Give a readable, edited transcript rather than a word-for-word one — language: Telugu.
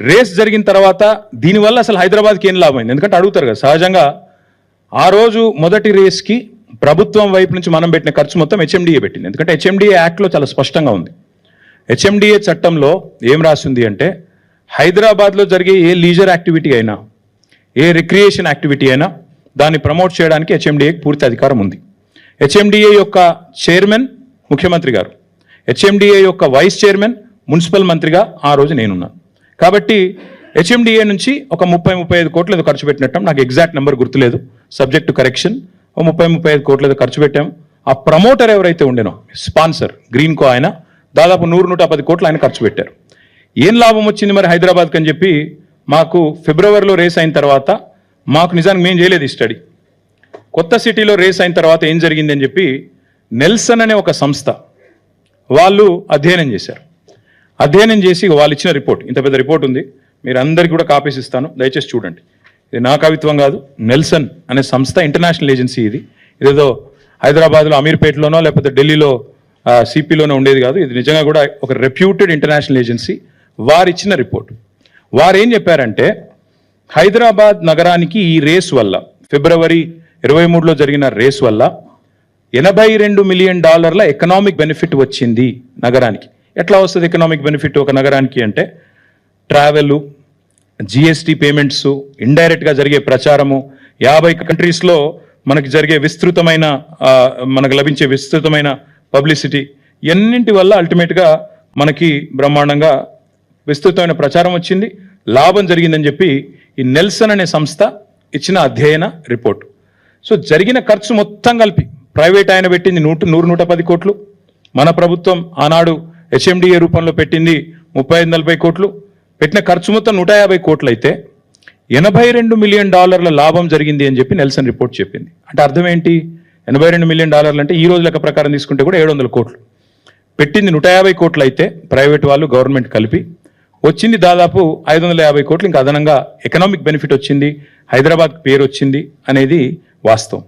రేస్ జరిగిన తర్వాత దీనివల్ల అసలు హైదరాబాద్కి ఏం లాభమైంది? ఎందుకంటే అడుగుతారు కదా సహజంగా. ఆ రోజు మొదటి రేస్కి ప్రభుత్వం వైపు నుంచి మనం పెట్టిన ఖర్చు మొత్తం హెచ్ఎండిఏ పెట్టింది. ఎందుకంటే హెచ్ఎండిఏ యాక్ట్లో చాలా స్పష్టంగా ఉంది. హెచ్ఎండిఏ చట్టంలో ఏం రాసింది అంటే, హైదరాబాద్లో జరిగే ఏ లీజర్ యాక్టివిటీ అయినా, ఏ రిక్రియేషన్ యాక్టివిటీ అయినా దాన్ని ప్రమోట్ చేయడానికి హెచ్ఎండిఏకి పూర్తి అధికారం ఉంది. హెచ్ఎండిఏ యొక్క చైర్మన్ ముఖ్యమంత్రి గారు, హెచ్ఎండిఏ యొక్క వైస్ చైర్మన్ మున్సిపల్ మంత్రిగా ఆ రోజు నేనున్నాను. కాబట్టి హెచ్ఎండిఏ నుంచి ఒక 30-35 కోట్లు ఏదో ఖర్చు పెట్టినట్టు, నాకు ఎగ్జాక్ట్ నెంబర్ గుర్తులేదు, సబ్జెక్ట్ టు కరెక్షన్. 30-35 కోట్లు ఏదో ఖర్చు పెట్టాం. ఆ ప్రమోటర్ ఎవరైతే ఉండేనో, స్పాన్సర్ గ్రీన్ కో, ఆయన దాదాపు 100-110 కోట్లు ఆయన ఖర్చు పెట్టారు. ఏం లాభం వచ్చింది మరి హైదరాబాద్కి అని చెప్పి మాకు ఫిబ్రవరిలో రేస్ అయిన తర్వాత, మాకు నిజానికి మేము చేయలేదు ఈ స్టడీ. కొత్త సిటీలో రేస్ అయిన తర్వాత ఏం జరిగింది అని చెప్పి నెల్సన్ అనే ఒక సంస్థ వాళ్ళు అధ్యయనం చేశారు. అధ్యయనం చేసి వాళ్ళు ఇచ్చిన రిపోర్ట్, ఇంత పెద్ద రిపోర్ట్ ఉంది, మీరు అందరికీ కూడా కాపీస్ ఇస్తాను, దయచేసి చూడండి. ఇది నా కవిత్వం కాదు, నెల్సన్ అనే సంస్థ ఇంటర్నేషనల్ ఏజెన్సీ ఇది. ఇదేదో హైదరాబాద్లో అమీర్పేటలోనో లేకపోతే ఢిల్లీలో సిపిలోనో ఉండేది కాదు. ఇది నిజంగా కూడా ఒక రెప్యూటెడ్ ఇంటర్నేషనల్ ఏజెన్సీ. వారు ఇచ్చిన రిపోర్ట్. వారు ఏం చెప్పారంటే, హైదరాబాద్ నగరానికి ఈ రేస్ వల్ల, ఫిబ్రవరి 23లో జరిగిన రేస్ వల్ల $82 మిలియన్ ఎకనామిక్ బెనిఫిట్ వచ్చింది నగరానికి. ఎట్లా వస్తుంది ఎకనామిక్ బెనిఫిట్ ఒక నగరానికి అంటే, ట్రావెల్, జిఎస్టీ పేమెంట్స్, ఇండైరెక్ట్గా జరిగే ప్రచారము, 50 కంట్రీస్లో మనకి జరిగే విస్తృతమైన మనకు లభించే విస్తృతమైన పబ్లిసిటీ, ఎన్నింటి వల్ల అల్టిమేట్గా మనకి బ్రహ్మాండంగా విస్తృతమైన ప్రచారం వచ్చింది, లాభం జరిగిందని చెప్పి ఈ నెల్సన్ అనే సంస్థ ఇచ్చిన అధ్యయన రిపోర్ట్. సో జరిగిన ఖర్చు మొత్తం కలిపి ప్రైవేట్ ఆయన పెట్టింది 100-110 కోట్లు, మన ప్రభుత్వం ఆనాడు హెచ్ఎండిఏ రూపంలో పెట్టింది 35-40 కోట్లు, పెట్టిన ఖర్చు మొత్తం 150 కోట్లు అయితే $82 మిలియన్ లాభం జరిగింది అని చెప్పి నెల్సన్ రిపోర్ట్ చెప్పింది. అంటే అర్థం ఏంటి? $82 మిలియన్ అంటే ఈ రోజు లెక్క ప్రకారం తీసుకుంటే కూడా 700 కోట్లు. పెట్టింది 150 కోట్లు అయితే ప్రైవేట్ వాళ్ళు గవర్నమెంట్ కలిపి, వచ్చింది దాదాపు 550 కోట్లు. ఇంకా అదనంగా ఎకనామిక్ బెనిఫిట్ వచ్చింది, హైదరాబాద్ పేరు వచ్చింది అనేది వాస్తవం.